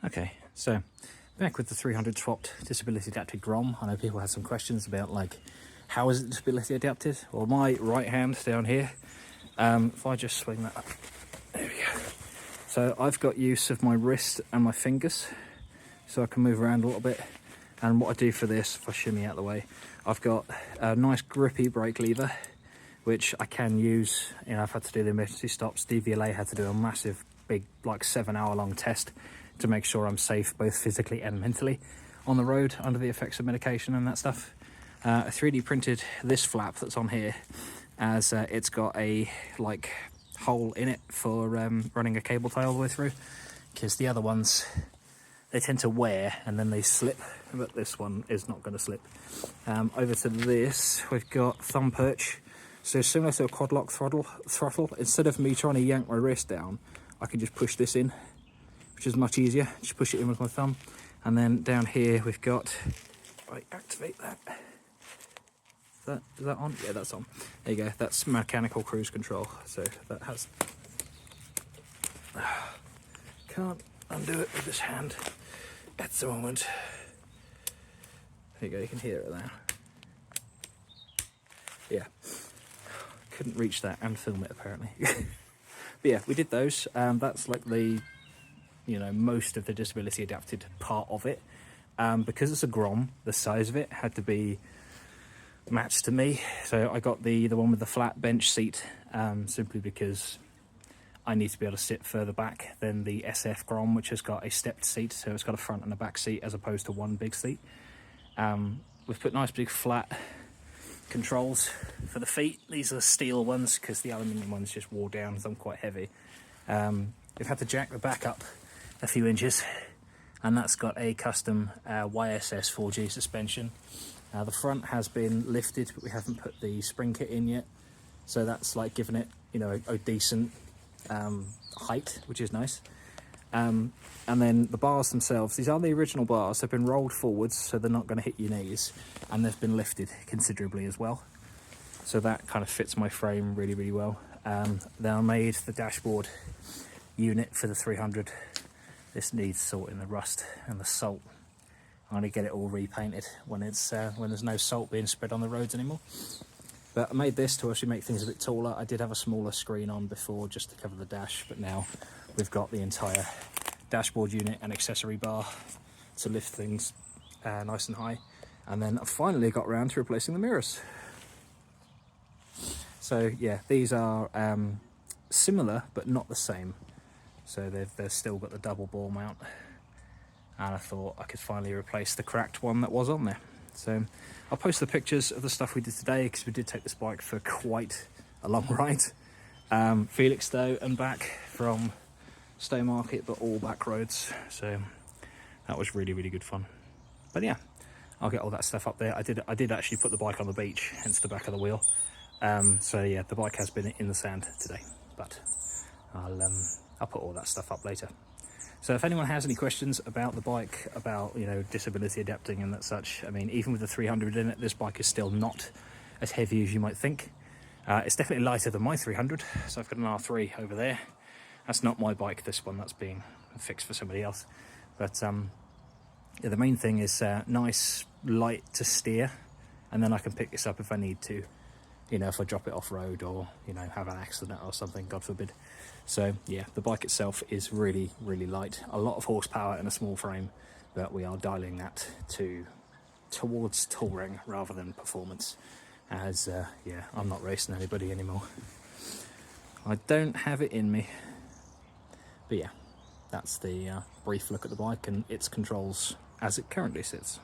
Okay, so back with the 300 swapped disability adapted Grom. I know people had some questions about like, how is it disability adapted? Well, my right hand down here, if I just swing that up, there we go. So I've got use of my wrist and my fingers, so I can move around a little bit. And what I do for this, if I shimmy out of the way, I've got a nice grippy brake lever, which I can use. You know, I've had to do the emergency stops. DVLA had to do a massive, big, like 7-hour-long test to make sure I'm safe, both physically and mentally, on the road under the effects of medication and that stuff. I 3D printed this flap that's on here, as it's got a like hole in it for running a cable tie all the way through, because the other ones, they tend to wear and then they slip, but this one is not going to slip. Over to this, we've got thumb perch. So similar to a quad lock throttle, instead of me trying to yank my wrist down, I can just push this in, which is much easier. Just push it in with my thumb. And then down here we've got, if I activate that, is that on? Yeah, that's on. There you go, that's mechanical cruise control. So that has, can't undo it with this hand at the moment. There you go, you can hear it now. Yeah, couldn't reach that and film it apparently. But yeah, we did those. That's like the, you know, most of the disability adapted part of it. Because it's a Grom, the size of it had to be matched to me. So I got the one with the flat bench seat, simply because I need to be able to sit further back than the SF Grom, which has got a stepped seat, so it's got a front and a back seat as opposed to one big seat. We've put nice big flat controls for the feet. These are steel ones because the aluminium ones just wore down, so I'm quite heavy. We've had to jack the back up a few inches, and that's got a custom YSS 4G suspension. The front has been lifted, but we haven't put the spring kit in yet, so that's like giving it, you know, a decent height, which is nice. And then the bars themselves, these are the original bars. They've been rolled forwards, so they're not going to hit your knees, and they've been lifted considerably as well, so that kind of fits my frame really, really well. Then I made the dashboard unit for the 300. This needs sorting, the rust and the salt. I'm going to get it all repainted when it's when there's no salt being spread on the roads anymore. But I made this to actually make things a bit taller. I did have a smaller screen on before just to cover the dash, but now we've got the entire dashboard unit and accessory bar to lift things nice and high. And then I finally got around to replacing the mirrors. So yeah, these are similar but not the same. So they've still got the double ball mount, and I thought I could finally replace the cracked one that was on there. So I'll post the pictures of the stuff we did today, because we did take this bike for quite a long ride. Felixstowe and back from Stowmarket, but all back roads. So that was really, really good fun. But yeah, I'll get all that stuff up there. I did actually put the bike on the beach, hence the back of the wheel. So yeah, the bike has been in the sand today, but I'll put all that stuff up later. So if anyone has any questions about the bike, about, you know, disability adapting and that such, I mean, even with the 300 in it, this bike is still not as heavy as you might think. It's definitely lighter than my 300, so I've got an R3 over there. That's not my bike, this one, that's being fixed for somebody else. But yeah, the main thing is nice, light to steer, and then I can pick this up if I need to. You know, if I drop it off road, or, you know, have an accident or something, God forbid. So yeah, the bike itself is really, really light. A lot of horsepower in a small frame, but we are dialing that towards touring rather than performance, as yeah, I'm not racing anybody anymore. I don't have it in me. But yeah, that's the brief look at the bike and its controls as it currently sits.